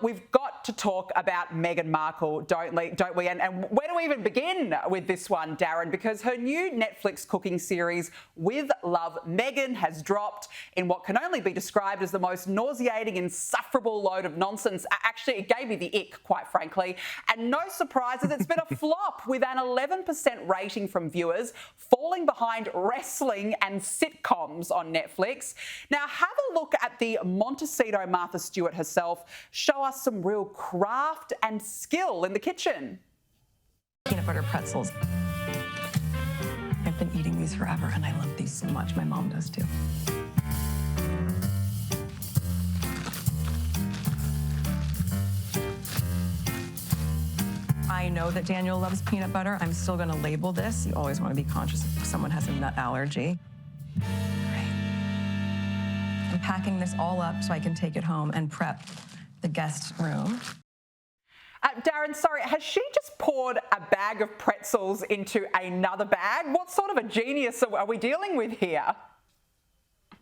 We've got to talk about Meghan Markle, don't we? And where do we even begin with this one, Darren? Because her new Netflix cooking series, With Love, Meghan, has dropped in what can only be described as the most nauseating, insufferable load of nonsense. Actually, it gave me the ick, quite frankly. And no surprises, it's been a flop with an 11% rating from viewers, falling behind wrestling and sitcoms on Netflix. Now, have a look at the Montecito Martha Stewart herself show us some real craft and skill in the kitchen. Peanut butter pretzels. I've been eating these forever and I love these so much. My mom does too. I know that Daniel loves peanut butter. I'm still going to label this. You always want to be conscious if someone has a nut allergy. Great. I'm packing this all up so I can take it home and prep the guest room. Darren, sorry, has she just poured a bag of pretzels into another bag? What sort of a genius are we dealing with here?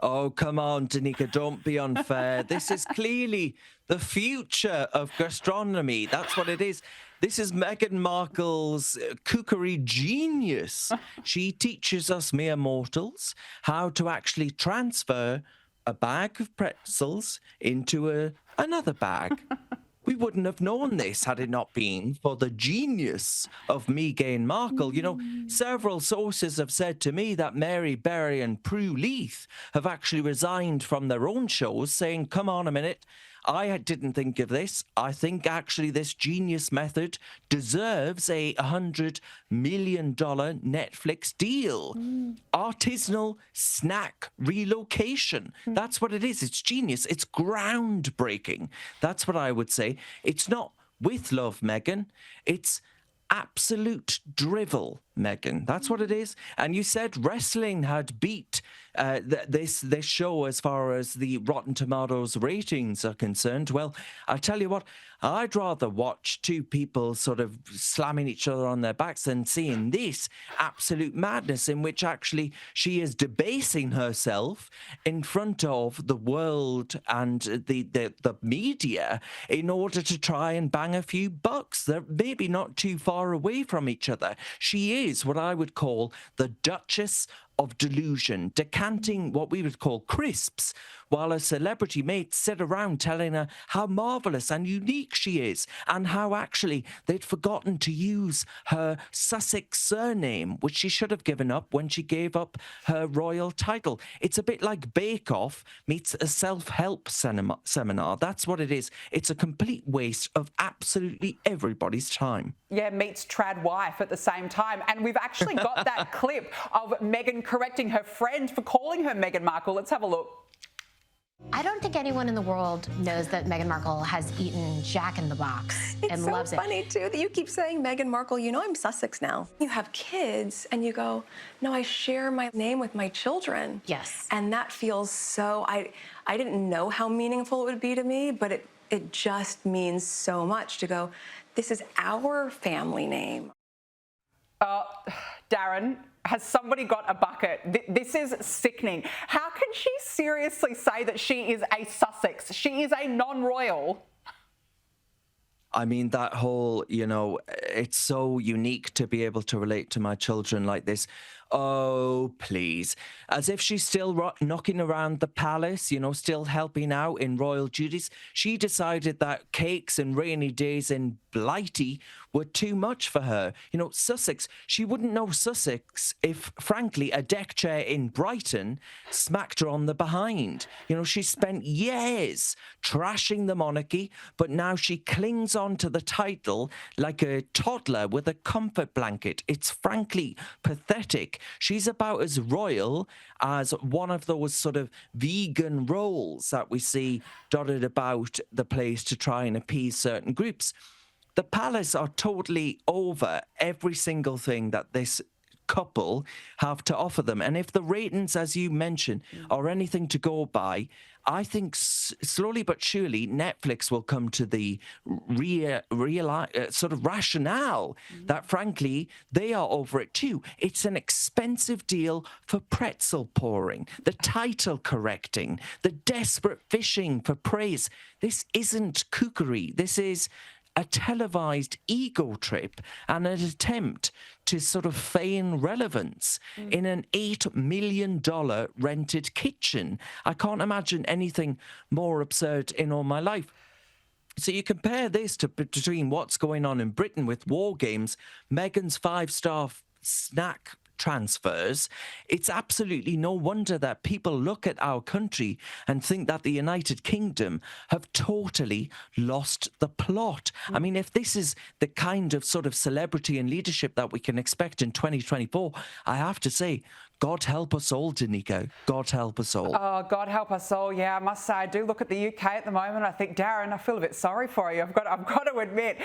Oh, come on, Danica, don't be unfair. This is clearly the future of gastronomy. That's what it is. This is Meghan Markle's cookery genius. She teaches us mere mortals how to actually transfer a bag of pretzels into another bag. We wouldn't have known this had it not been for the genius of Meghan Markle. You know, several sources have said to me that Mary Berry and Prue Leith have actually resigned from their own shows, saying, come on a minute, I didn't think of this. I think actually this genius method deserves a $100 million Netflix deal. Artisanal snack relocation. That's what it is. It's genius. It's groundbreaking. That's what I would say. It's not with love, Meghan. It's absolute drivel, Meghan. That's what it is. And you said wrestling had beat this show as far as the Rotten Tomatoes ratings are concerned. Well, I'll tell you what, I'd rather watch two people sort of slamming each other on their backs than seeing this absolute madness in which actually she is debasing herself in front of the world and the media in order to try and bang a few bucks. They're maybe not too far away from each other. She is what I would call the Duchess of delusion, decanting what we would call crisps, while her celebrity mates sit around telling her how marvellous and unique she is, and how actually they'd forgotten to use her Sussex surname, which she should have given up when she gave up her royal title. It's a bit like Bake Off meets a self-help seminar. That's what it is. It's a complete waste of absolutely everybody's time. Yeah, meets trad wife at the same time. And we've actually got that clip of Meghan correcting her friend for calling her Meghan Markle. Let's have a look. I don't think anyone in the world knows that Meghan Markle has eaten Jack in the Box and loves it. It's so funny, too, that you keep saying Meghan Markle. You know I'm Sussex now. You have kids, and you go, no, I share my name with my children. Yes. And that feels so... I didn't know how meaningful it would be to me, but it just means so much to go, this is our family name. Darren, has somebody got a bucket? This is sickening. How can she seriously say that she is a Sussex? She is a non-royal. I mean, that whole, you know, it's so unique to be able to relate to my children like this. Oh, please. As if she's still knocking around the palace, you know, still helping out in royal duties. She decided that cakes and rainy days in Blighty were too much for her. You know, Sussex, she wouldn't know Sussex if, frankly, a deck chair in Brighton smacked her on the behind. You know, she spent years trashing the monarchy, but now she clings on to the title like a toddler with a comfort blanket. It's frankly pathetic. She's about as royal as one of those sort of vegan rolls that we see dotted about the place to try and appease certain groups. The palace are totally over every single thing that this couple have to offer them. And if the ratings, as you mentioned, are anything to go by, I think slowly but surely Netflix will come to the sort of rationale that, frankly, they are over it too. It's an expensive deal for pretzel pouring, the title correcting, the desperate fishing for praise. This isn't cookery. This is a televised ego trip and an attempt to sort of feign relevance in an $8 million rented kitchen. I can't imagine anything more absurd in all my life. So you compare this to between what's going on in Britain with war games, Meghan's 5-star snack transfers. It's absolutely no wonder that people look at our country and think that the United Kingdom have totally lost the plot. I mean, if this is the kind of sort of celebrity and leadership that we can expect in 2024, I have to say, God help us all, Danica. God help us all. Oh, God help us all. Yeah, I must say, I do look at the UK at the moment. I think, Darren, I feel a bit sorry for you. I've got to admit.